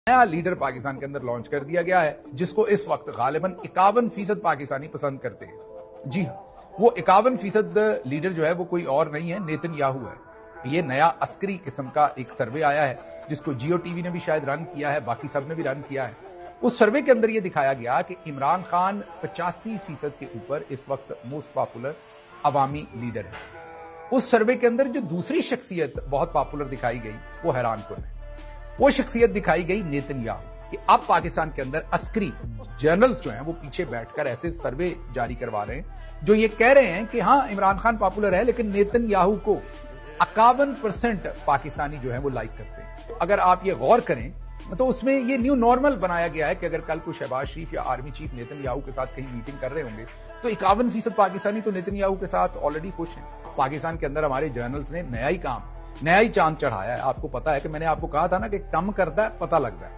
نیا لیڈر پاکستان کے اندر لانچ کر دیا گیا ہے جس کو اس وقت غالباً 51% پاکستانی پسند کرتے ہیں۔ جی ہاں، وہ 51% لیڈر جو ہے وہ کوئی اور نہیں ہے، نیتن یاہو ہے۔ یہ نیا عسکری قسم کا ایک سروے آیا ہے جس کو جیو ٹی وی نے بھی شاید رن کیا ہے، باقی سب نے بھی رن کیا ہے۔ اس سروے کے اندر یہ دکھایا گیا کہ عمران خان 85% کے اوپر اس وقت موسٹ پاپولر عوامی لیڈر ہے۔ اس سروے کے اندر جو دوسری شخصیت بہت پاپولر دکھائی گئی وہ حیران کن ہے۔ وہ شخصیت دکھائی گئی نیتن یاہو کہ اب پاکستان کے اندر عسکری جنرلز جو ہیں وہ پیچھے بیٹھ کر ایسے سروے جاری کروا رہے ہیں جو یہ کہہ رہے ہیں کہ ہاں عمران خان پاپولر ہے لیکن نیتن یاہو کو 51% پاکستانی جو ہیں وہ لائک کرتے ہیں۔ اگر آپ یہ غور کریں تو اس میں یہ نیو نارمل بنایا گیا ہے کہ اگر کل کو شہباز شریف یا آرمی چیف نیتن یاہو کے ساتھ کہیں میٹنگ کر رہے ہوں گے تو 51% پاکستانی تو نیتن یاہو کے ساتھ آلریڈی خوش ہیں۔ پاکستان کے اندر ہمارے جرنلز نے نیا ہی چاند چڑھایا ہے۔ آپ کو پتا ہے کہ میں نے آپ کو کہا تھا نا کہ کم کرتا ہے پتہ لگتا ہے۔